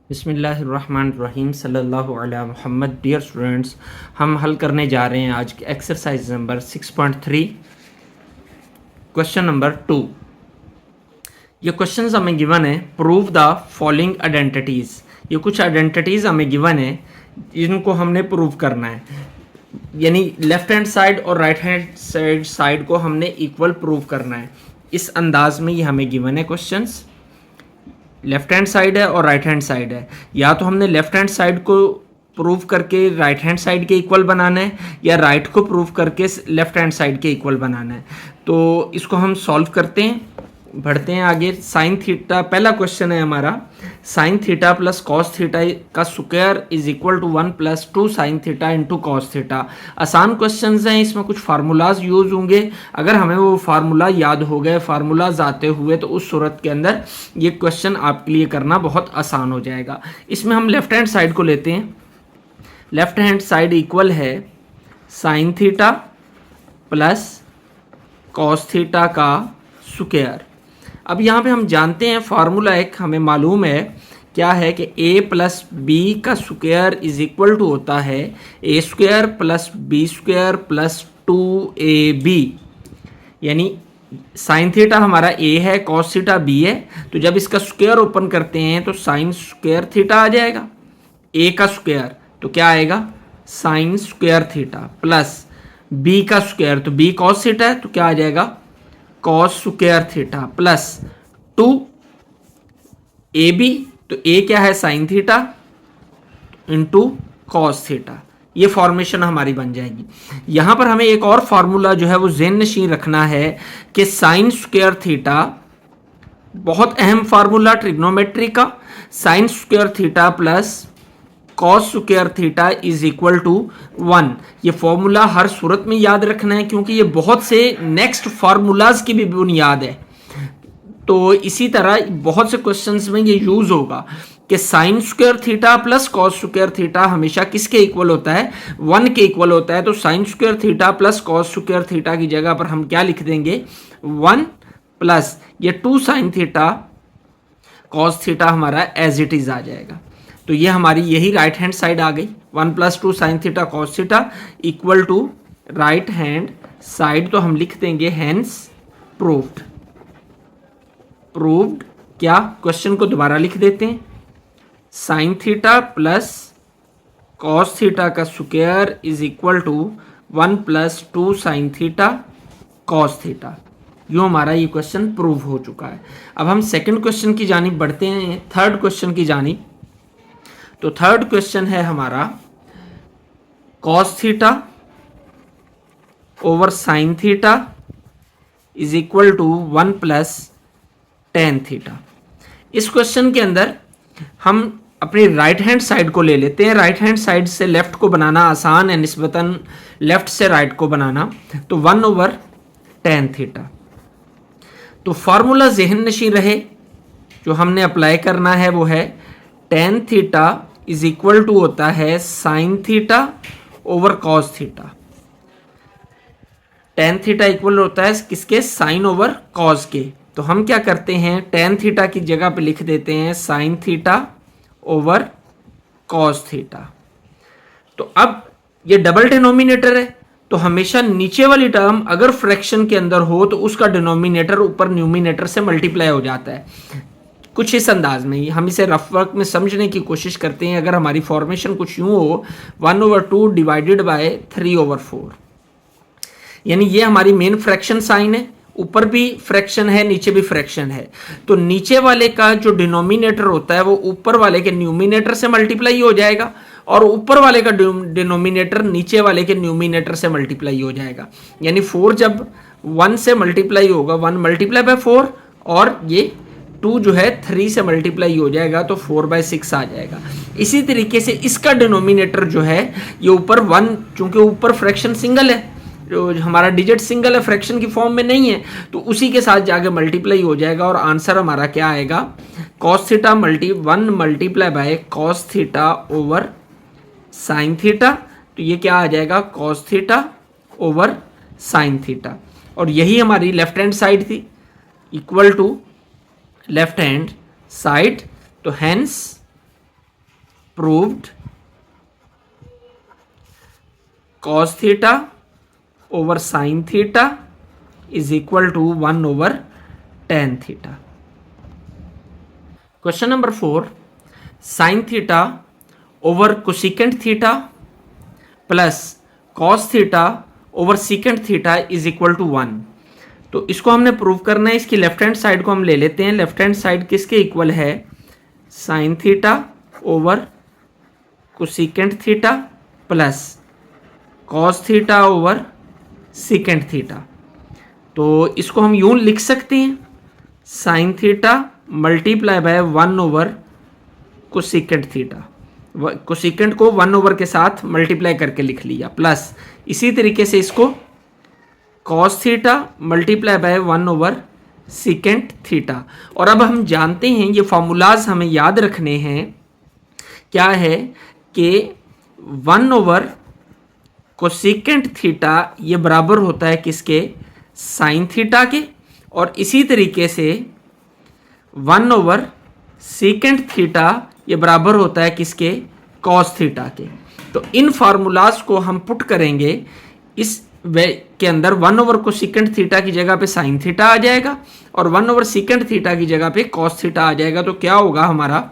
बिस्मिल्लाहिर्रहमानिर्रहीम सल्लल्लाहु अला मुहम्मद। डियर स्टूडेंट्स, हम हल करने जा रहे हैं आज के एक्सरसाइज नंबर 6.3 क्वेश्चन नंबर 2। ये क्वेश्चंस हमें गिवन है, प्रूव द फॉलोइंग आइडेंटिटीज़। ये कुछ आइडेंटिटीज़ हमें गिवन है, इनको हमने प्रूव करना है, यानी लेफ्ट हैंड साइड और राइट हैंड साइड को हमने इक्वल प्रूव करना है। इस अंदाज में ये हमें गिवन है क्वेश्चंस। लेफ्ट हैंड साइड है और राइट हैंड साइड है, या तो हमने लेफ्ट हैंड साइड को प्रूव करके राइट हैंड साइड के इक्वल बनाना है, या राइट को प्रूव करके लेफ्ट हैंड साइड के इक्वल बनाना है। तो इसको हम सॉल्व करते हैं, बढ़ते हैं आगे। साइन थीटा पहला क्वेश्चन है हमारा, sine theta plus cos theta का square is equal to 1 + 2 sine theta into cos theta. आसान क्वेश्चंस हैं, इसमें कुछ फार्मूलाज यूज होंगे। अगर हमें वो फार्मूला याद हो गए, फार्मूलाज आते हुए, तो उस सूरत के अंदर ये क्वेश्चन आपके लिए करना बहुत आसान हो जाएगा। इसमें हम लेफ्ट हैंड साइड को लेते हैं। लेफ्ट हैंड साइड इक्वल है sine theta plus cos theta का स्क्वायर। अब यहाँ पे हम जानते हैं फार्मूला एक हमें मालूम है, क्या है कि a प्लस बी का स्क्वायर इज इक्वल टू होता है a square plus B square plus 2ab। यानी साइन थीटा हमारा a है, कॉस थीटा b है, तो जब इसका स्क्वायर ओपन करते हैं तो साइन स्क्वायर थीटा आ जाएगा। a का स्क्वायर तो क्या आएगा, sign square theta, plus b का स्क्वायर तो b कॉस थीटा है तो क्या आ जाएगा, cos square theta, plus 2ab तो a क्या है, sine theta into cos theta. ये फॉर्मेशन हमारी बन जाएगी। यहां पर हमें एक और फार्मूला जो है वो ज़हन नशीन रखना है कि साइन स्क्वायर थीटा, बहुत अहम फार्मूला ट्रिग्नोमेट्री का, sine square theta plus cos square theta is equal to 1। ये फॉर्मूला हर सूरत में याद रखना है, क्योंकि ये बहुत से नेक्स्ट फार्मूलाज की भी बुनियाद है। तो इसी तरह बहुत से क्वेश्चंस में ये यूज होगा कि sine square theta plus cos square theta हमेशा किसके इक्वल होता है, 1 के इक्वल होता है। तो sine square theta plus cos square theta की जगह पर हम क्या लिख देंगे, 1 प्लस ये 2 साइन थीटा कॉस थीटा हमारा एज इट इज आ जाएगा। तो ये हमारी यही राइट हैंड साइड आ गई, 1 + 2 sine theta cos theta equal to right hand side. तो हम लिख देंगे हेंस प्रूव्ड। प्रूव्ड क्या, क्वेश्चन को दोबारा लिख देते हैं, sine theta plus cos theta का square is equal to 1 + 2 sine theta cos theta. यूँ हमारा ये क्वेश्चन प्रूव हो चुका है। अब हम सेकंड क्वेश्चन की जानिब बढ़ते हैं, थर्ड क्वेश्चन की जानिब। तो थर्ड क्वेश्चन है हमारा cos theta over sine theta is equal to 1 + tan theta. इस क्वेश्चन के अंदर हम अपनी राइट हैंड साइड को ले लेते हैं। राइट हैंड साइड से लेफ्ट को बनाना आसान है निस्बतन लेफ्ट से राइट को बनाना। तो 1/tan थीटा। तो फार्मूला ज़हन नशीन रहे, जो हमने अप्लाई करना है वो है tan theta is equal to होता है sine theta over cos theta. tan theta equal होता है किसके, साइन ओवर कॉस के। तो हम क्या करते हैं, tan थीटा की जगह पे लिख देते हैं sine theta over cos theta. तो अब ये डबल डिनोमिनेटर है, तो हमेशा नीचे वाली टर्म अगर फ्रैक्शन के अंदर हो तो उसका डिनोमिनेटर ऊपर न्यूमिनेटर से मल्टीप्लाई हो जाता है। कुछ इस अंदाज में ही हम इसे रफ वर्क में समझने की कोशिश करते हैं। अगर हमारी फॉर्मेशन कुछ यूँ हो, 1/2 डिवाइडेड बाय 3/4, यानी ये हमारी मेन फ्रैक्शन साइन है, ऊपर भी फ्रैक्शन है नीचे भी फ्रैक्शन है। तो नीचे वाले का जो डिनोमिनेटर होता है वो ऊपर वाले के न्यूमिनेटर से मल्टीप्लाई हो जाएगा, और ऊपर वाले का डिनोमिनेटर नीचे वाले के न्यूमिनेटर से मल्टीप्लाई हो जाएगा। यानी 4 जब 1 से मल्टीप्लाई होगा, 1 × 4, और ये 2 जो है 3 से मल्टीप्लाई हो जाएगा, तो 4/6 आ जाएगा। इसी तरीके से इसका डिनोमिनेटर जो है ये ऊपर 1, चूंकि ऊपर फ्रैक्शन सिंगल है, जो हमारा डिजिट सिंगल है, फ्रैक्शन की फॉर्म में नहीं है, तो उसी के साथ जाके मल्टीप्लाई हो जाएगा, और आंसर हमारा क्या आएगा, cos theta 1 multiply by cos theta over sine theta. तो ये क्या आ जाएगा, cos theta over sine theta. और यही हमारी लेफ्ट हैंड साइड थी, equal to left hand side. तो hence proved cos theta over sine theta is equal to 1/tan theta. Question number 4, sine theta over cosecant theta plus cos theta over secant theta is equal to 1। तो इसको हमने prove करना है। इसकी left hand side को हम ले लेते हैं। लेफ्ट हैंड साइड किसके इक्वल है? Sine theta over cosecant theta plus cos theta over secant theta. तो इसको हम यूं लिख सकते हैं, sine theta multiply by 1/, cosecant theta. Cosecant को 1/, के साथ मल्टीप्लाई करके लिख लिया, प्लस इसी तरीके से इसको cos theta multiply by 1/, secant theta. और अब हम जानते हैं, ये फॉर्मूलाज हमें याद रखने हैं, क्या है कि 1/, कोसिकेंट थीटा ये बराबर होता है किसके? साइन थीटा के। और इसी तरीके से 1/, सीकेंट थीटा ये बराबर होता है किसके? कॉस थीटा के। तो इन फार्मूलाज को हम पुट करेंगे इस वे के अंदर। 1/, कोसिकेंट थीटा की जगह पे साइन थीटा आ जाएगा और 1/, सीकेंट थीटा की जगह पे कॉस थीटा आ जाएगा। तो क्या होगा हमारा?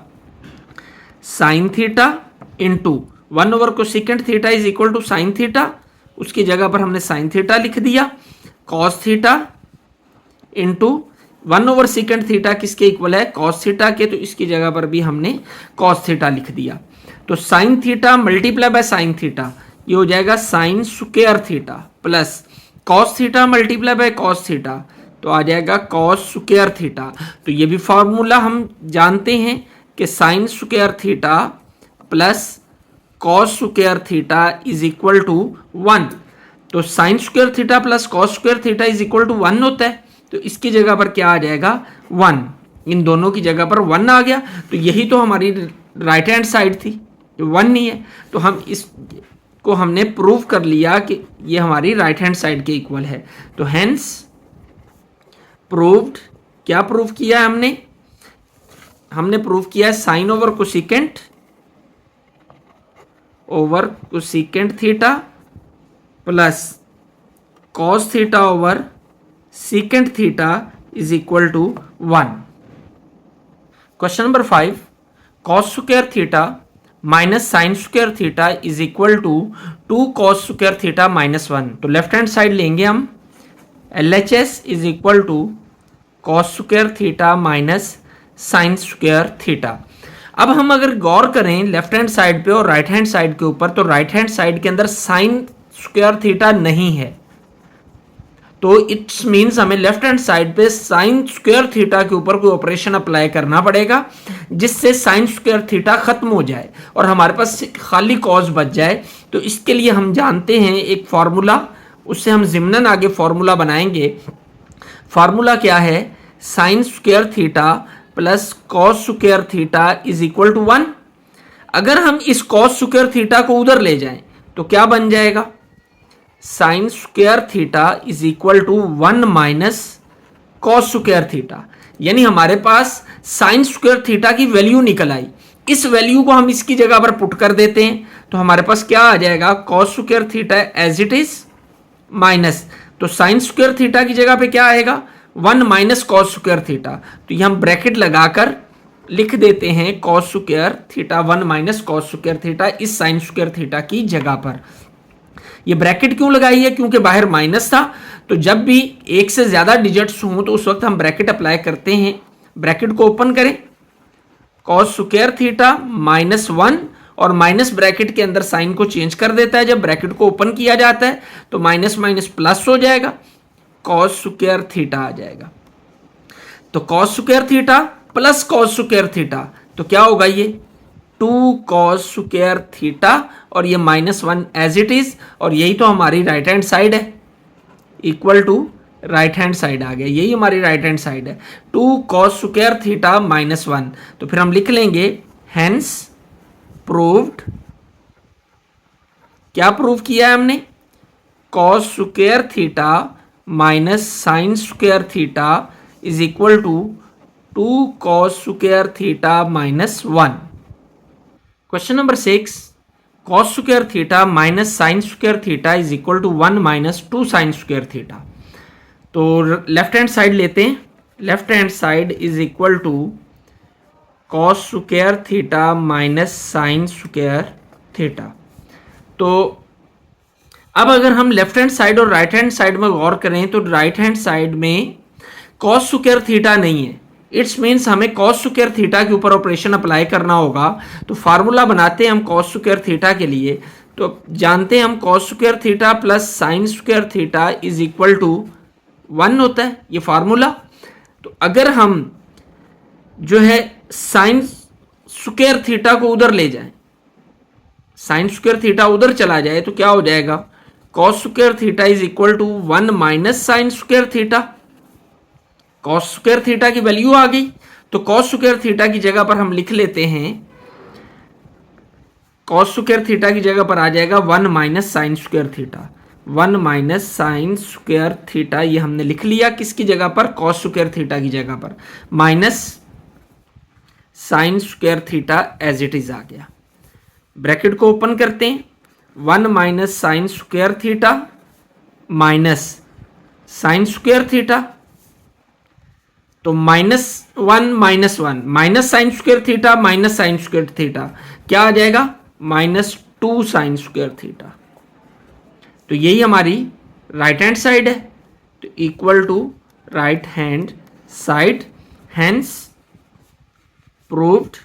Sine theta into 1/, cosecant theta is equal to sine theta, उसकी जगह पर हमने साइन थीटा लिख दिया, cos theta into 1/, secant theta किसके इक्वल है? कॉस थीटा के। तो इसकी जगह पर भी हमने कॉस थीटा लिख दिया। तो sine theta multiply by sine theta ये हो जाएगा sine square theta plus cos theta multiply by cos theta तो आ जाएगा कॉस स्क्वायर थीटा। तो ये भी फॉर्मूला हम जानते हैं कि sine square theta plus cos square theta is equal to 1। तो sine square theta plus cos square theta is equal to 1 होता है। तो इसकी जगह पर क्या आ जाएगा? 1। इन दोनों की जगह पर 1 आ गया। तो यही तो हमारी राइट हैंड साइड थी, 1 नहीं है। तो हम इसको हमने प्रूव कर लिया कि ये हमारी राइट हैंड साइड के इक्वल है। तो हेंस प्रूव्ड, क्या प्रूव किया है हमने? हमने प्रूव किया है sine over cosecant theta plus cos theta over secant theta is equal to 1। Question number 5, cos square theta minus sine square theta is equal to 2 cos square theta minus 1। तो left hand side लेंगे हम, LHS is equal to cos square theta minus sine square theta. अब हम अगर गौर करें left hand side पे और right hand side के ऊपर, तो राइट हैंड साइड के अंदर साइन स्क्वायर थीटा नहीं है। तो इट्स मीन्स हमें लेफ्ट हैंड साइड पे साइन स्क्वायर थीटा के ऊपर कोई ऑपरेशन अप्लाई करना पड़ेगा जिससे साइन स्क्वायर थीटा खत्म हो जाए और हमारे पास खाली कॉस बच जाए। तो इसके लिए हम जानते हैं एक फॉर्मूला, उससे हम ज़िम्नन आगे फॉर्मूला बनाएंगे। फार्मूला क्या है? Sine square theta plus cos square theta is equal to 1। अगर हम इस कॉस स्क्वायर थीटा को उधर ले जाएं तो क्या बन जाएगा? Sine square theta is equal to 1 minus cos square theta. यानी हमारे पास साइन स्क्वायर थीटा की वैल्यू निकल आई। इस वैल्यू को हम इसकी जगह पर पुट कर देते हैं तो हमारे पास क्या आ जाएगा? Cos square theta as it is minus, तो साइन स्क्वायर थीटा की जगह पे क्या आएगा? 1 माइनस कॉस स्क्वायर थीटा। तो ये हम ब्रैकेट लगाकर लिख देते हैं cos square theta 1 minus cos square theta इस साइन स्क्वायर थीटा की जगह पर। ये ब्रैकेट क्यों लगाई है? क्योंकि बाहर माइनस था। तो जब भी एक से ज्यादा डिजिट्स हों तो उस वक्त हम ब्रैकेट अप्लाई करते हैं। ब्रैकेट को ओपन करें, कॉस स्क्वायर थीटा -1 और माइनस ब्रैकेट के अंदर साइन को चेंज कर देता है। जब ब्रैकेट को ओपन किया जाता है तो माइनस माइनस प्लस हो जाएगा, कॉस स्क्वायर थीटा आ जाएगा। तो cos square theta plus cos square theta तो क्या होगा? ये 2 कॉस स्क्वायर थीटा और ये -1 एज इट इज, और यही तो हमारी राइट हैंड साइड है, equal to right hand side आ गया। यही हमारी राइट हैंड साइड है, 2 कॉस स्क्वायर थीटा -1। तो फिर हम लिख लेंगे हेंस प्रूव्ड। क्या प्रूव किया है हमने? Cos square theta minus sine square theta is equal to 2 cos square theta -1। Question number 6, cos square theta minus sine square theta is equal to 1 minus 2 sine square theta. तो left hand side लेते हैं, left hand side is equal to cos square theta minus sine square theta. तो अब अगर हम left hand side और right hand side में गौर करें तो राइट हैंड साइड में कॉस स्क्वायर थीटा नहीं है, इट्स मीन्स हमें कॉस स्क्वायर थीटा के ऊपर ऑपरेशन अप्लाई करना होगा। तो फार्मूला बनाते हैं हम कॉस स्क्वायर थीटा के लिए, तो जानते हैं हम cos square theta plus sine square theta is equal to 1 होता है, ये फार्मूला। तो अगर हम जो है साइन स्क्वायर थीटा को उधर ले जाएं, साइन स्क्वायर थीटा उधर चला जाए तो क्या हो जाएगा, cos square theta is equal to 1 minus sine square theta. Cos square theta की वैल्यू आ गई, तो कॉस स्क्वायर थीटा की जगह पर हम लिख लेते हैं, कॉस स्क्वायर थीटा की जगह पर आ जाएगा 1 minus sine square theta. 1 minus sine square theta ये हमने लिख लिया, किसकी जगह पर, कॉस स्क्वायर थीटा की जगह पर, minus sine square theta as it is आ गया। ब्रैकेट को ओपन करते हैं, 1 minus sine square theta minus sine square theta, तो -1 -1 minus sine square theta minus sine square theta क्या आ जाएगा, -2 साइन स्क्वायर थीटा। तो यही हमारी राइट हैंड साइड है, तो equal to right hand side, hence proved.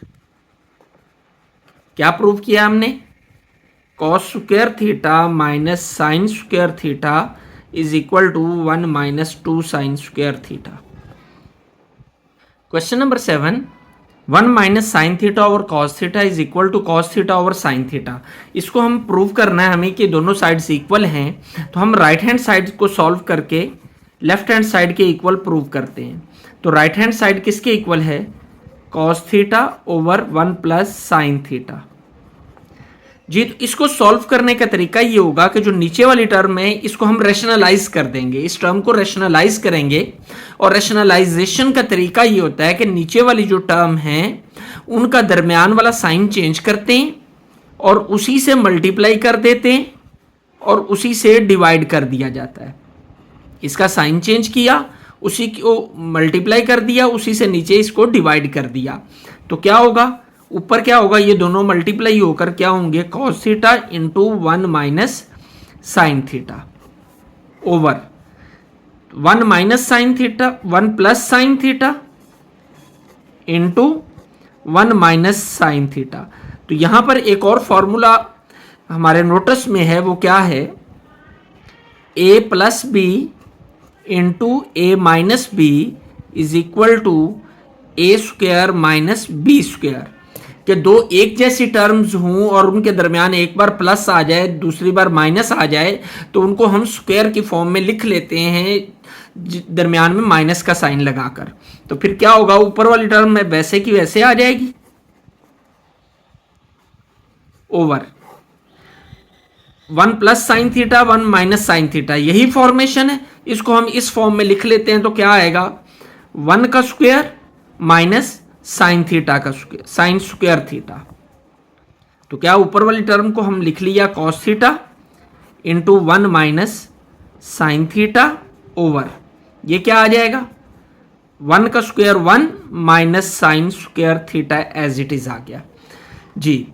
क्या प्रूव किया हमने, cos square theta minus sine square theta is equal to 1 minus 2 sine square theta. Question number 7, 1 minus sine theta over cos theta is equal to cos theta over sine theta. इसको हम prove करना है हमें कि दोनों sides equal हैं, तो हम राइट हैंड साइड को सॉल्व करके लेफ्ट हैंड साइड के इक्वल प्रूव करते हैं। तो राइट हैंड साइड किसके इक्वल है, cos theta over 1 plus sine theta. जी, तो इसको सॉल्व करने का तरीका ये होगा कि जो नीचे वाली टर्म है इसको हम रैशनलाइज कर देंगे, इस टर्म को रैशनलाइज करेंगे। और रैशनलाइजेशन का तरीका ये होता है कि नीचे वाली जो टर्म है उनका दरमियान वाला साइन चेंज करते हैं और उसी से मल्टीप्लाई कर देते हैं और उसी से डिवाइड कर दिया जाता है। इसका साइन चेंज किया, उसी को मल्टीप्लाई कर दिया, उसी से नीचे इसको डिवाइड कर दिया, तो क्या होगा, ऊपर क्या होगा, ये दोनों मल्टीप्लाई होकर क्या होंगे, cos theta into 1 minus sine theta over 1 minus sine theta 1 plus sine theta into 1 minus sine theta. तो यहां पर एक और फॉर्मूला हमारे नोटिस में है, वो क्या है, a plus B into A minus B is equal to A square minus B square. कि दो एक जैसी टर्म्स हों और उनके दरमियान एक बार प्लस आ जाए दूसरी बार माइनस आ जाए तो उनको हम स्क्वायर की फॉर्म में लिख लेते हैं दरमियान में माइनस का साइन लगाकर। तो फिर क्या होगा, ऊपर वाली टर्म में वैसे की वैसे आ जाएगी over 1 plus sine theta 1 minus sine theta, यही फॉर्मेशन है। इसको हम इस फॉर्म में लिख लेते हैं तो क्या आएगा, 1 का स्क्वायर माइनस साइन थीटा का स्क्वायर, साइन स्क्वायर थीटा। तो क्या ऊपर वाली टर्म को हम लिख लिया cos theta into 1 minus sine theta over, ये क्या आ जाएगा, 1 का square 1 minus sine square theta as it is आ गया। जी,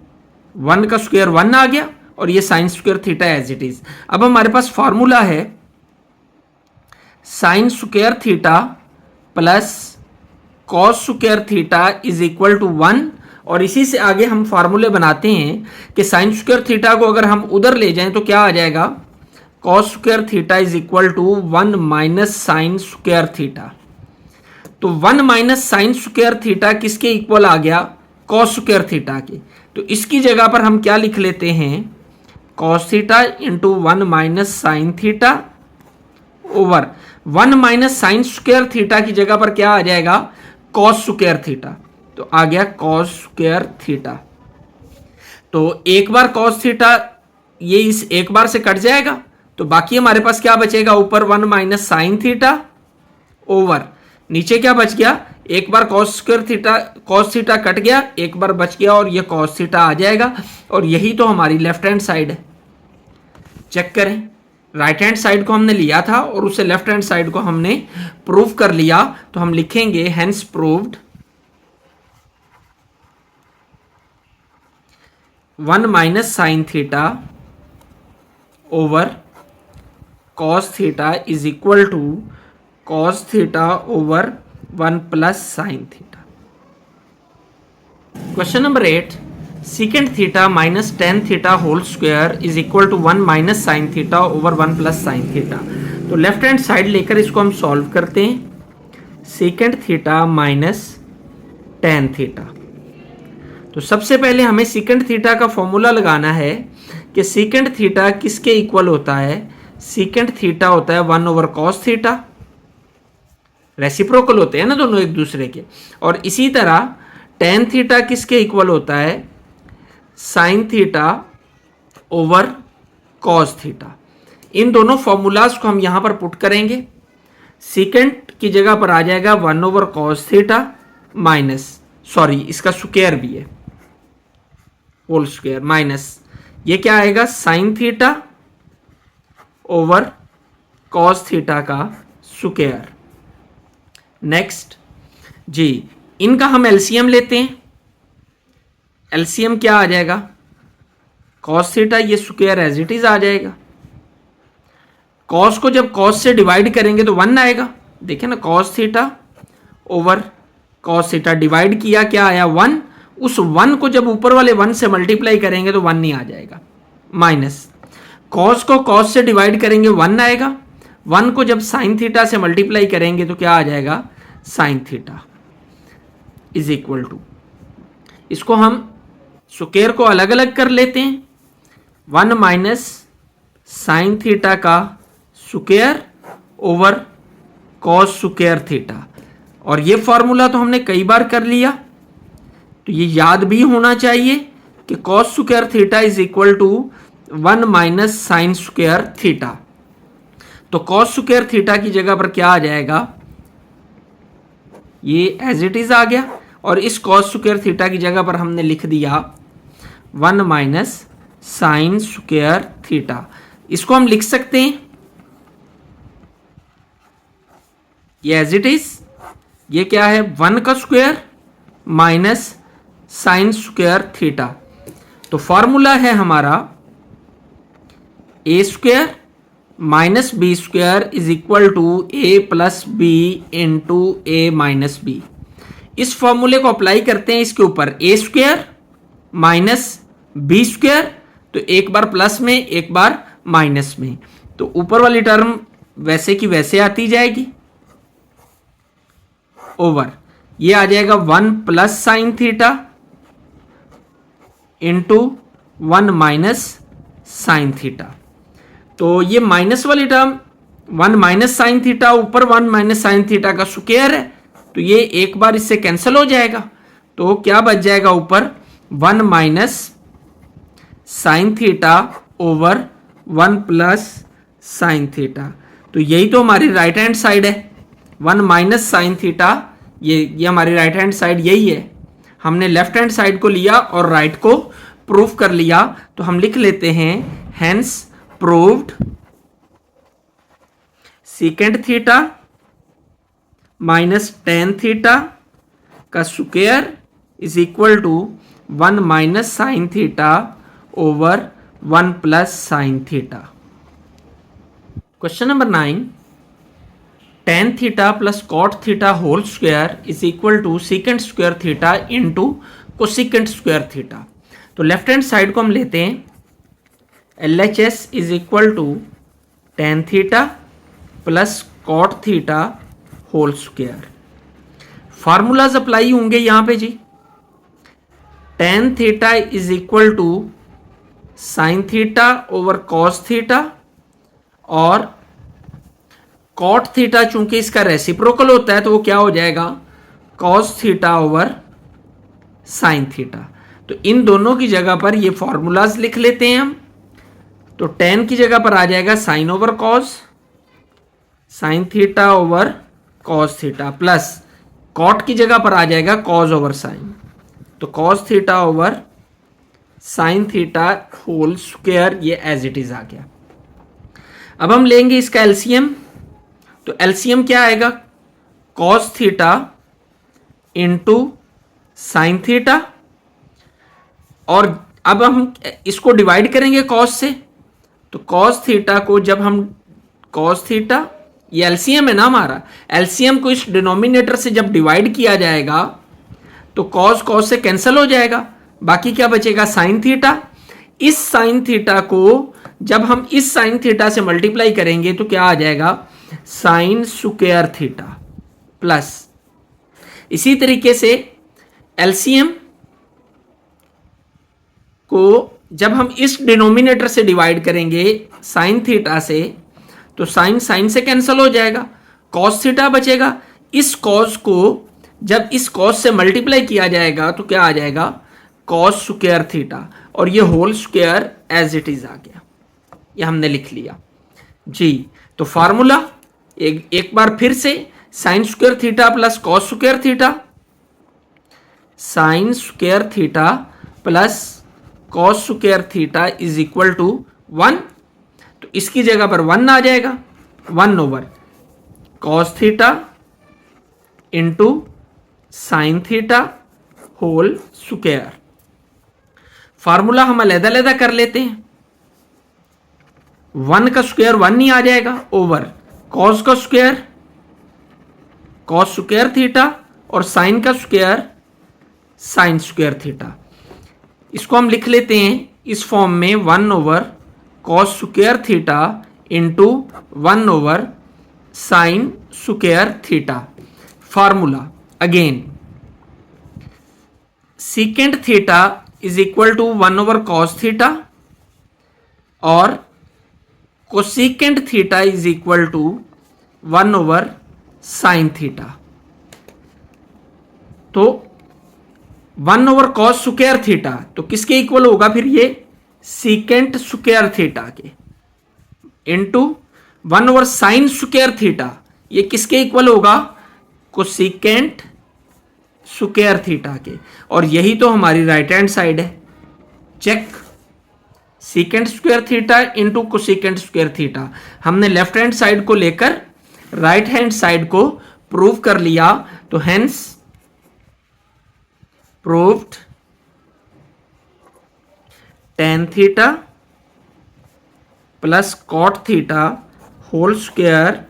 1 का स्क्वायर 1 आ गया और ये sine square theta as it is. अब हमारे पास फॉर्मूला है sine square theta plus cos square theta is equal to 1, और इसी से आगे हम फार्मूले बनाते हैं कि साइन स्क्वायर थीटा को अगर हम उधर ले जाएं तो क्या आ जाएगा, cos square theta is equal to 1 minus sine square theta. तो 1 माइनस साइन स्क्वायर थीटा किसके इक्वल आ गया, कॉस स्क्वायर थीटा के। तो इसकी जगह पर हम क्या लिख लेते हैं, cos theta into 1 minus sine theta over 1 minus sine square theta की जगह पर क्या आ जाएगा, कॉस स्क्वायर थीटा। तो आ गया कॉस स्क्वायर थीटा। तो एक बार कॉस थीटा ये इस एक बार से कट जाएगा, तो बाकी हमारे पास क्या बचेगा, ऊपर 1 माइनस साइन थीटा ओवर नीचे क्या बच गया, एक बार cos थीटा कट गया, एक बार बच गया और ये cos थीटा आ जाएगा, और यही तो हमारी लेफ्ट हैंड साइड है। चेक करें, राइट हैंड साइड को हमने लिया था और उसे लेफ्ट हैंड साइड को हमने प्रूव कर लिया, तो हम लिखेंगे hence proved 1 minus sine theta over cos theta is equal to cos theta over 1 plus sine theta. Question number 8, secant theta minus tan theta whole square is equal to 1 minus sine theta over 1 plus sine theta. तो left hand side लेकर इसको हम solve करते हैं। secant theta minus tan theta, तो सबसे पहले हमें secant थीटा का फॉर्मूला लगाना है कि secant थीटा किसके इक्वल होता है। secant थीटा होता है 1 ओवर cos थीटा, रेसिप्रोकल होते हैं ना दोनों एक दूसरे के। और इसी तरह tan थीटा किसके इक्वल होता है, sin theta over cos theta. इन दोनों फॉर्मूलाज को हम यहां पर पुट करेंगे। secant की जगह पर आ जाएगा 1 over cos theta minus, sorry इसका स्क्वायर भी है, होल स्क्वायर माइनस, ये क्या आएगा sin theta over cos theta का स्क्वायर। नेक्स्ट जी, इनका हम एलसीएम लेते हैं। एलसीएम क्या आ जाएगा, cos थीटा, ये स्क्वायर एज इट इज आ जाएगा। cos को जब cos से डिवाइड करेंगे तो 1 आएगा। देखिए ना, cos theta over cos theta divide किया, क्या आया 1। उस 1 को जब ऊपर वाले 1 से मल्टीप्लाई करेंगे तो 1 नहीं आ जाएगा। माइनस cos को cos से डिवाइड करेंगे 1 आएगा। 1 को जब sin थीटा से मल्टीप्लाई करेंगे तो क्या आ जाएगा, sin theta is equal to, इसको हम स्क्वायर को अलग अलग कर लेते हैं। 1 माइनस साइन थीटा का square over cos square theta. और ये फॉर्मूला तो हमने कई बार कर लिया, तो ये याद भी होना चाहिए कि cos square theta is equal to 1 minus sine square theta. तो cos स्क्वायर थीटा की जगह पर क्या आ जाएगा, ये एज इट इज आ गया, और इस cos स्क्वायर थीटा की जगह पर हमने लिख दिया 1 माइनस साइन स्क्वायर थीटा। इसको हम लिख सकते हैं ये एज इट इज, ये क्या है 1 का square minus sine square theta. तो फॉर्मूला है हमारा A square minus B square is equal to A plus B into A minus B. इस फॉर्मूले को अप्लाई करते हैं इसके ऊपर, A square minus B square, तो एक बार प्लस में एक बार माइनस में, तो ऊपर वाली टर्म वैसे की वैसे आती जाएगी, ओवर ये आ जाएगा 1 plus sine theta into 1 minus sine theta. तो ये माइनस वाली टर्म 1 माइनस साइन थीटा ऊपर 1 माइनस साइन थीटा का स्क्वायर है, तो ये एक बार इससे कैंसिल हो जाएगा, तो क्या बच जाएगा ऊपर 1 minus sine theta over 1 plus sine theta. तो यही तो हमारी राइट हैंड साइड है, 1 माइनस साइन थीटा, ये हमारी राइट हैंड साइड यही है। हमने लेफ्ट हैंड साइड को लिया और राइट को प्रूफ कर लिया, तो हम लिख लेते हैं hence proved secant theta minus tan theta का square is equal to 1 minus sine theta over 1 plus sine theta. Question number 9, tan theta plus cot theta whole square is equal to secant square theta into cosecant square theta. तो left hand side को हम लेते हैं, LHS is equal to tan theta plus cot theta whole square. Formulas apply होंगे यहां पे जी। tan theta is equal to sine theta over cos theta, और cot theta चूंकि इसका रेसिप्रोकल होता है तो वो क्या हो जाएगा cos theta over sine theta. तो इन दोनों की जगह पर ये फॉर्मूलाज लिख लेते हैं हम। तो tan की जगह पर आ जाएगा sine over cos, sine theta over cos theta, plus cot की जगह पर आ जाएगा कॉज ओवर साइन, तो cos theta over sine theta whole square, ये एज इट इज आ गया। अब हम लेंगे इसका एलसीएम, तो एलसीएम क्या आएगा, cos theta into sine theta, और अब हम इसको डिवाइड करेंगे कॉस से, तो कॉस थीटा को जब हम कॉस थीटा, ये एलसीएम है ना हमारा, एलसीएम को इस डिनोमिनेटर से जब डिवाइड किया जाएगा तो कॉस कॉस से कैंसिल हो जाएगा, बाकी क्या बचेगा साइन थीटा। इस साइन थीटा को जब हम इस साइन थीटा से मल्टीप्लाई करेंगे तो क्या आ जाएगा, साइन स्क्वायर थीटा प्लस, इसी तरीके से एलसीएम को जब हम इस डिनोमिनेटर से डिवाइड करेंगे साइन थीटा से, तो साइन साइन से कैंसिल हो जाएगा, कॉस थीटा बचेगा। इस कॉस को जब इस कॉस से मल्टीप्लाई किया जाएगा तो क्या आ जाएगा, कॉस स्क्वायर थीटा, और ये whole square as it is आ गया, ये हमने लिख लिया जी। तो फार्मूला एक बार फिर से, sine square theta plus cos square theta, sine square theta plus cos square theta is equal to 1, तो इसकी जगह पर 1 आ जाएगा, 1 over cos theta into sine theta whole square. Formula हम अलग-अलग कर लेते हैं, 1 का स्क्वायर 1 ही आ जाएगा ओवर कॉस का स्क्वायर कॉस स्क्वायर थीटा, और साइन का स्क्वायर साइन स्क्वायर थीटा। इसको हम लिख लेते हैं इस फॉर्म में, 1 over cos square theta into 1 over sine square theta. Formula again, secant theta is equal to 1 over cos theta और cosecant theta is equal to 1 over sine theta. तो 1 over cos square theta तो किसके equal होगा फिर, ये secant square theta के, into 1 over sine square theta, ये किसके इक्वल होगा, कोसेकेंट स्क्वायर थीटा के, और यही तो हमारी राइट हैंड साइड है। Check, secant square theta into cosecant square theta, हमने लेफ्ट हैंड साइड को लेकर राइट हैंड साइड को प्रूव कर लिया, तो hence proved tan theta plus cot theta whole square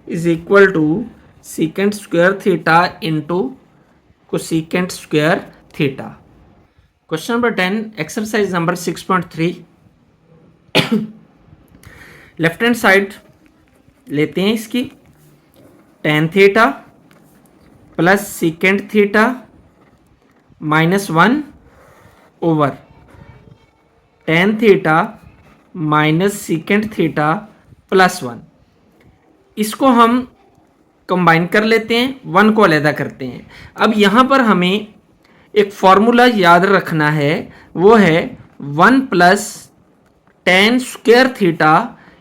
is equal to secant square theta into cosecant square theta. Question number 10, exercise number 6.3। Left hand side लेते हैं इसकी, tan theta plus secant theta -1 over tan theta minus secant theta +1। इसको हम combine कर लेते हैं, 1 को अलहदा करते हैं। अब यहाँ पर हमें एक फॉर्मूला याद रखना है, वो है 1 plus tan square theta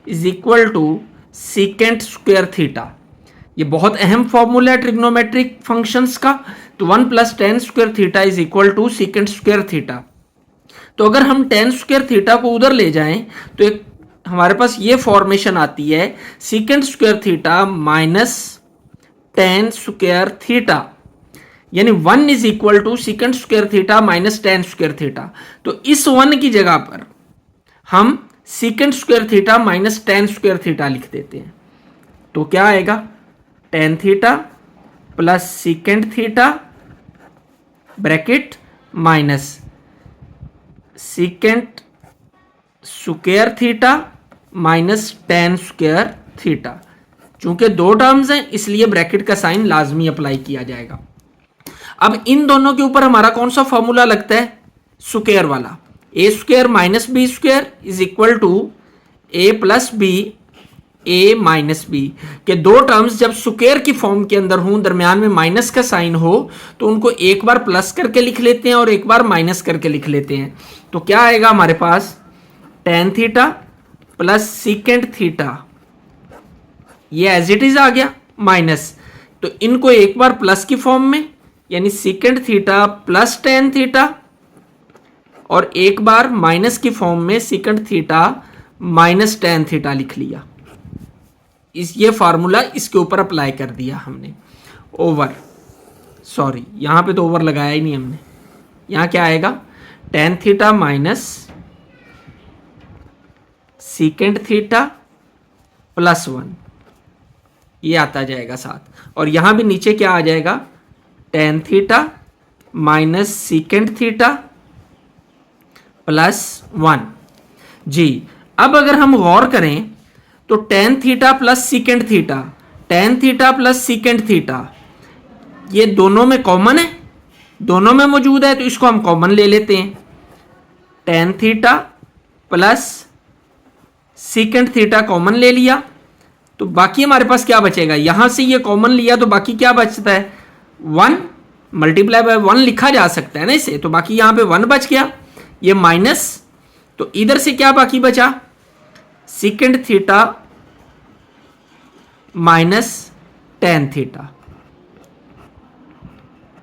is equal to secant square theta. ये बहुत अहम फॉर्मूला है ट्रिग्नोमेट्रिक फंक्शंस का। तो 1 plus tan square theta is equal to secant square theta. तो अगर हम tan स्क्वायर थीटा को उधर ले जाएं तो एक हमारे पास ये फॉर्मेशन आती है, secant square theta minus tan square theta, यानी 1 is equal to secant square theta minus tan square theta. तो इस 1 की जगह पर हम secant square theta minus tan square theta लिख देते हैं। तो क्या आएगा, tan theta plus secant theta bracket minus secant square theta minus tan square theta. चूंकि दो टर्म्स हैं इसलिए ब्रैकेट का साइन लाजमी अप्लाई किया जाएगा। अब इन दोनों के ऊपर हमारा कौन सा फॉर्मूला लगता है, स्क्वायर वाला, A square minus B square is equal to A plus B A minus B के दो टर्म्स जब स्क्वायर की फॉर्म के अंदर हों, दरमियान में माइनस का साइन हो, तो उनको एक बार प्लस करके लिख लेते हैं और एक बार माइनस करके लिख लेते हैं। तो क्या आएगा हमारे पास, tan theta plus secant theta, ये एज इट इज आ गया, माइनस तो इनको एक बार प्लस की फॉर्म में, यानी secant theta plus tan theta, और एक बार माइनस की फॉर्म में secant theta minus tan theta लिख लिया। ये फार्मूला इसके ऊपर अप्लाई कर दिया हमने। ओवर, सॉरी यहां पे तो ओवर लगाया ही नहीं हमने, यहां क्या आएगा, ten theta minus secant theta plus one, ये आता जाएगा साथ। और यहां भी नीचे क्या आ जाएगा, tan theta minus secant theta plus one. जी, अब अगर हम गौर करें तो tan theta plus secant theta, tan theta plus secant theta, ये दोनों में कॉमन है, दोनों में मौजूद है, तो इसको हम कॉमन ले लेते हैं। Ten theta plus secant theta common ले लिया, तो बाकी हमारे पास क्या बचेगा, यहां से ये कॉमन लिया तो बाकी क्या बचता है, वन मल्टीप्लाई बाय वन लिखा जा सकता है ना इसे, तो बाकी यहां पे वन बच गया, ये माइनस, तो इधर से क्या बाकी बचा, secant theta minus tan theta.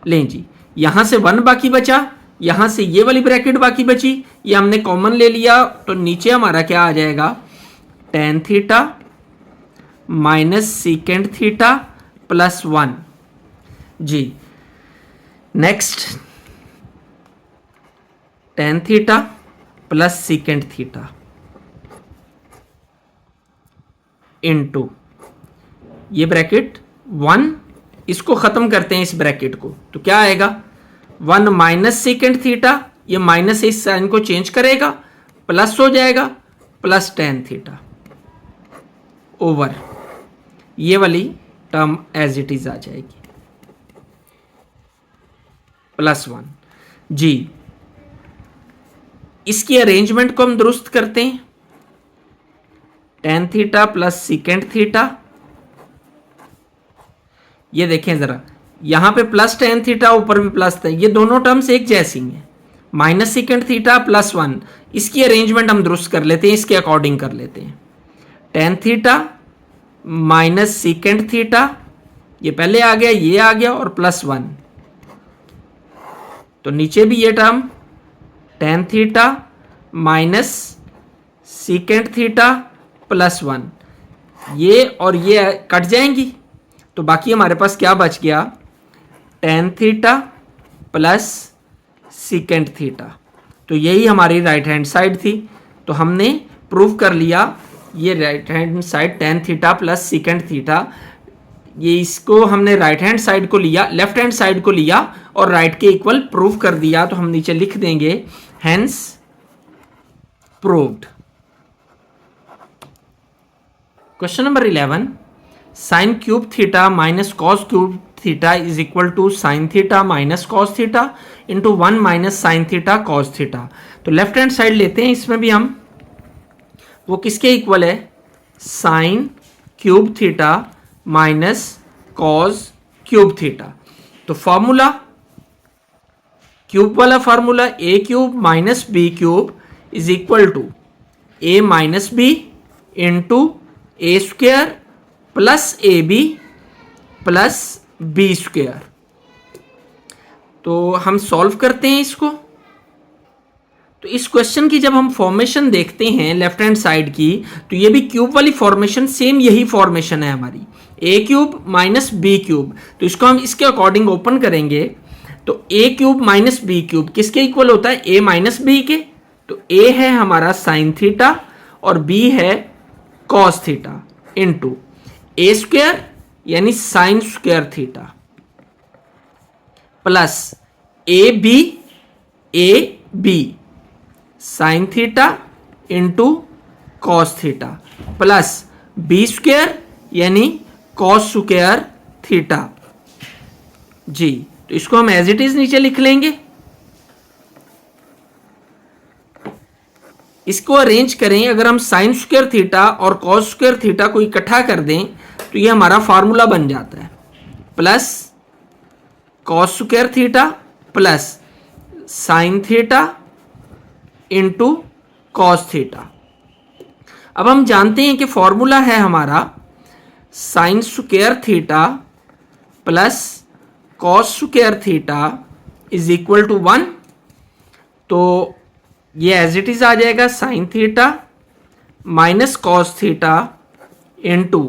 लें जी, यहां से वन बाकी बचा, यहां से ये वाली ब्रैकेट बाकी बची, ये हमने कॉमन ले लिया, तो नीचे हमारा क्या आ जाएगा, tan theta minus secant theta plus one. जी, next tan theta plus secant theta into ये ब्रैकेट वन, इसको खत्म करते हैं इस ब्रैकेट को, तो क्या आएगा, वन माइनस सीकेंट थीटा, ये माइनस इस साइन को चेंज करेगा, प्लस हो जाएगा प्लस टेन थीटा, ओवर ये वाली टर्म एज इट इज आ जाएगी प्लस वन। जी, इसकी अरेंजमेंट को हम दुरुस्त करते हैं, ten theta plus secant theta, ये देखें जरा, यहां पे प्लस टेन थीटा, ऊपर भी प्लस था, ये दोनों टर्म्स एक जैसी हैं, minus secant theta plus one, इसकी अरेंजमेंट हम दुरुस्त कर लेते हैं, इसके अकॉर्डिंग कर लेते हैं। Ten theta minus secant theta, ये पहले आ गया, ये आ गया, और प्लस वन, तो नीचे भी ये term ten theta minus secant theta plus one, ये और ये कट जाएंगी, तो बाकी हमारे पास क्या बच गया, ten theta plus secant theta. तो यही हमारी राइट हैंड साइड थी, तो हमने प्रूव कर लिया, ये right hand side ten theta plus secant theta, ये इसको हमने राइट हैंड साइड को लिया, लेफ्ट हैंड साइड को लिया और राइट के इक्वल प्रूव कर दिया, तो हम नीचे लिख देंगे hence proved. Question number 11, sine cube theta minus cos cube theta is equal to sine theta minus cos theta into one minus sine theta cos theta. तो लेफ्ट हैंड साइड लेते हैं, इसमें भी हम, वो किसके इक्वल है, sine cube theta minus cos cube theta. तो फॉर्मूला, क्यूब वाला formula, A cube minus B cube is equal to A minus B into A square plus A B plus B square. तो हम solve करते हैं इसको। तो इस question की जब हम फॉर्मेशन देखते हैं लेफ्ट हैंड साइड की, तो ये भी क्यूब वाली फॉर्मेशन, सेम यही फॉर्मेशन है हमारी, ए क्यूब माइनस बी क्यूब। तो इसको हम इसके अकॉर्डिंग ओपन करेंगे, तो ए क्यूब माइनस बी क्यूब किसके इक्वल होता है, ए माइनस बी के। तो ए है हमारा साइन थीटा और बी है cos theta into A square यानी sine square theta plus A B sine theta into cos theta plus B square यानी कॉस स्क्वेयर थीटा। जी, तो इसको हम एज इट इज नीचे लिख लेंगे। इसको अरेंज करें, अगर हम साइन स्क्वायर थीटा और कॉस स्क्वायर थीटा को इकट्ठा कर दें तो ये हमारा फार्मूला बन जाता है, plus cos square theta plus sine theta into cos theta. अब हम जानते हैं कि फॉर्मूला है हमारा sine square theta plus cos square theta is equal to 1। तो ये एज इट इज आ जाएगा sine theta minus cos theta into,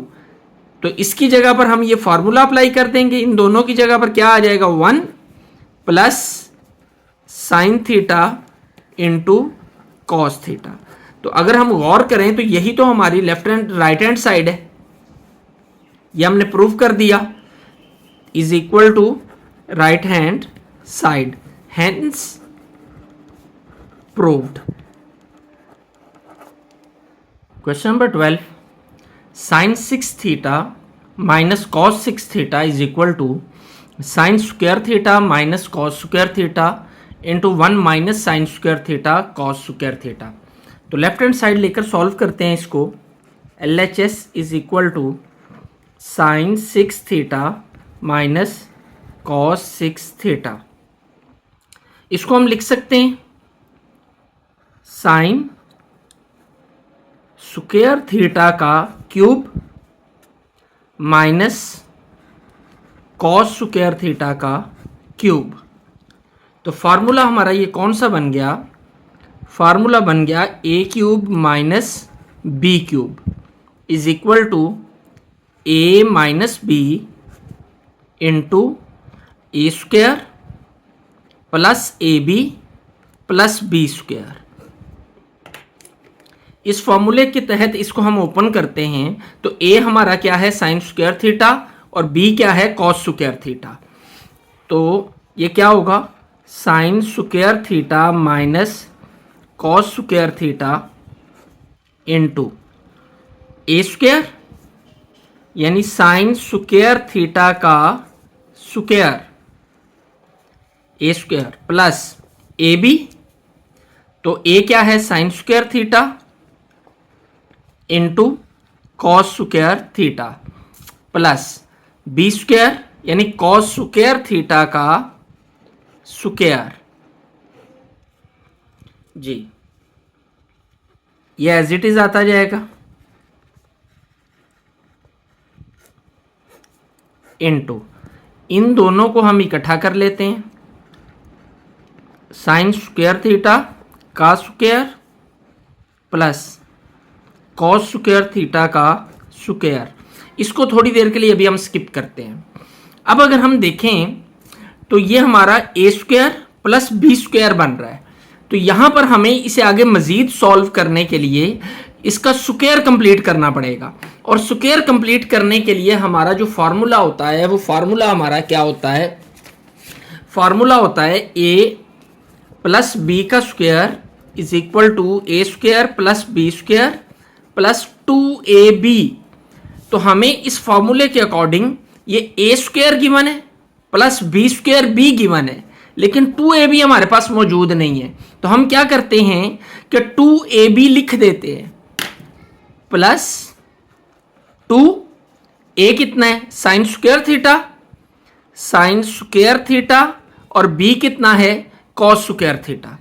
तो इसकी जगह पर हम ये फॉर्मूला अप्लाई कर देंगे, इन दोनों की जगह पर क्या आ जाएगा 1 plus sine theta into cos theta. तो अगर हम गौर करें तो यही तो हमारी left hand right hand side है, ये हमने प्रूव कर दिया, is equal to right hand side, hence proved. Question number 12, sine 6 theta minus cos 6 theta is equal to sine square theta minus cos square theta into 1 minus sine square theta cos square theta. तो left hand side लेकर solve करते हैं इसको। LHS is equal to sine 6 theta minus cos 6 theta, इसको हम लिख सकते हैं साइन स्क्वायर थीटा का cube minus cos square theta का क्यूब। तो फार्मूला हमारा ये कौन सा बन गया, फार्मूला बन गया A cube minus B cube is equal to A minus B into A square plus A B plus B square. इस फॉर्मूले के तहत इसको हम ओपन करते हैं तो ए हमारा क्या है साइन स्क्वायर थीटा और बी क्या है कॉस स्क्वायर थीटा। तो ये क्या होगा sine square theta minus cos square theta into A square यानी साइन स्क्वायर थीटा का square A square plus A B, तो ए क्या है sine square theta into cos square theta plus B square यानी कॉस स्क्वायर थीटा का square. जी ये as it is आता जाएगा इंटू, इन दोनों को हम इकट्ठा कर लेते हैं, साइन स्क्वायर थीटा का square plus cos square theta का स्क्वायर। इसको थोड़ी देर के लिए अभी हम स्किप करते हैं। अब अगर हम देखें तो ये हमारा A square plus B square बन रहा है, तो यहां पर हमें इसे आगे मजीद सॉल्व करने के लिए इसका स्क्वायर कंप्लीट करना पड़ेगा, और स्क्वायर कंप्लीट करने के लिए हमारा जो फार्मूला होता है वो फार्मूला हमारा क्या होता है, फार्मूला होता है ए प्लस बी का square is equal to A square plus B square plus 2ab। तो हमें इस फॉर्मूले के अकॉर्डिंग ये ए स्क्वायर गिवन है plus B square B given है, लेकिन 2ab हमारे पास मौजूद नहीं है। तो हम क्या करते हैं कि 2ab लिख देते हैं प्लस 2a कितना है sine square theta, sine square theta और b कितना है कॉस स्क्वायर थीटा,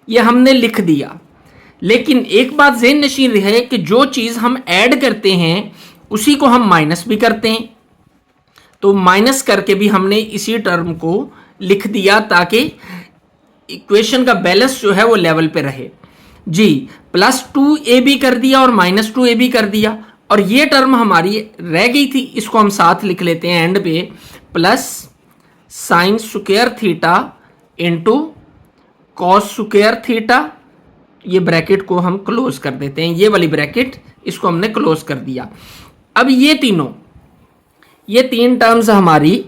ये हमने लिख दिया। लेकिन एक बात ज़हन नशीन रहे कि जो चीज़ हम ऐड करते हैं उसी को हम माइनस भी करते हैं, तो माइनस करके भी हमने इसी टर्म को लिख दिया ताकि इक्वेशन का बैलेंस जो है वो लेवल पे रहे। जी प्लस 2ab कर दिया और माइनस 2ab कर दिया, और ये टर्म हमारी रह गई थी, इसको हम साथ लिख लेते हैं एंड पे, plus sine square theta into cos square theta. ये ब्रैकेट को हम क्लोज कर देते हैं, ये वाली ब्रैकेट इसको हमने क्लोज कर दिया। अब ये तीन टर्म्स हमारी,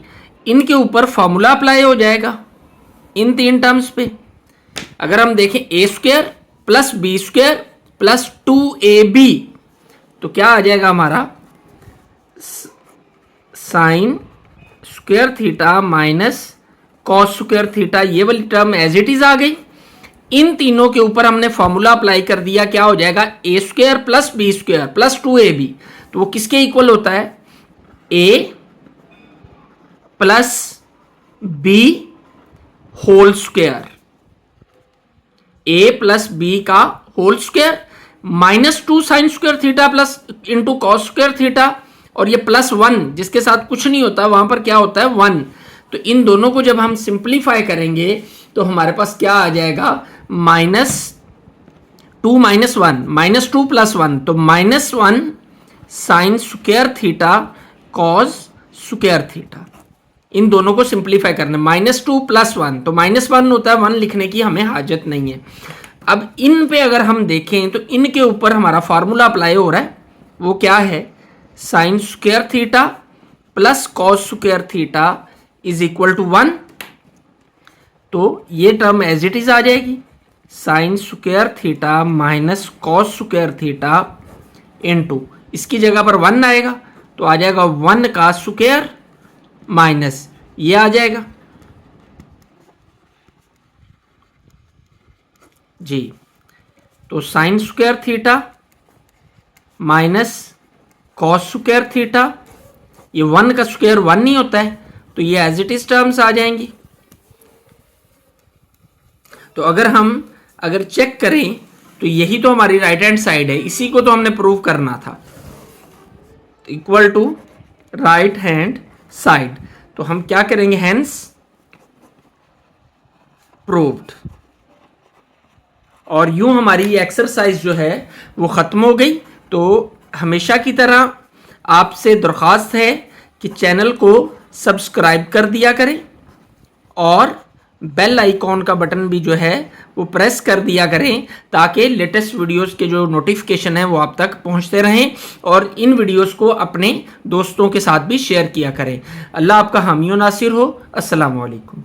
इनके ऊपर फॉर्मूला अप्लाई हो जाएगा इन तीन टर्म्स पे। अगर हम देखें A square plus B square plus 2ab, तो क्या आ जाएगा हमारा sine square theta minus cos square theta, ये वाली टर्म एज इट इज आ गई। इन तीनों के ऊपर हमने फॉर्मूला अप्लाई कर दिया, क्या हो जाएगा A square plus B square plus 2ab, तो वो किसके इक्वल होता है A plus B whole square, A plus B का whole square minus 2 sine square theta plus into cos square theta, और ये +1 जिसके साथ कुछ नहीं होता वहां पर क्या होता है 1। तो इन दोनों को जब हम सिंप्लीफाई करेंगे तो हमारे पास क्या आ जाएगा -2 - 1 -2 + 1 तो -1 sine square theta cos square theta. इन दोनों को सिंप्लीफाई करना -2 + 1 तो -1 होता है, 1 लिखने की हमें हाजत नहीं है। अब इन पे अगर हम देखें तो इनके ऊपर हमारा फॉर्मूला अप्लाई हो रहा है, वो क्या है sine square theta plus cos square theta is equal to 1। तो ये टर्म एज इट इज आ जाएगी sine square theta minus cos square theta into इसकी जगह पर 1 आएगा तो आ जाएगा 1 का स्क्वायर माइनस ये आ जाएगा जी। तो sine square theta minus cos square theta, ये 1 का स्क्वायर 1 नहीं होता है तो ये एज इट इज टर्म्स आ जाएंगी। तो अगर चेक करें तो यही तो हमारी राइट हैंड साइड है, इसी को तो हमने प्रूव करना था, equal to right hand side. तो हम क्या करेंगे हेंस प्रूव्ड। और यूं हमारी एक्सरसाइज जो है वो खत्म हो गई। तो हमेशा की तरह आपसे दरख्वास्त है कि चैनल को सब्सक्राइब कर दिया करें और बेल आइकॉन का बटन भी जो है वो प्रेस कर दिया करें ताकि लेटेस्ट वीडियोस के जो नोटिफिकेशन है वो आप तक पहुंचते रहें और इन वीडियोस को अपने दोस्तों के साथ भी शेयर किया करें। अल्लाह आपका हामी व नासिर हो। अस्सलाम वालेकुम।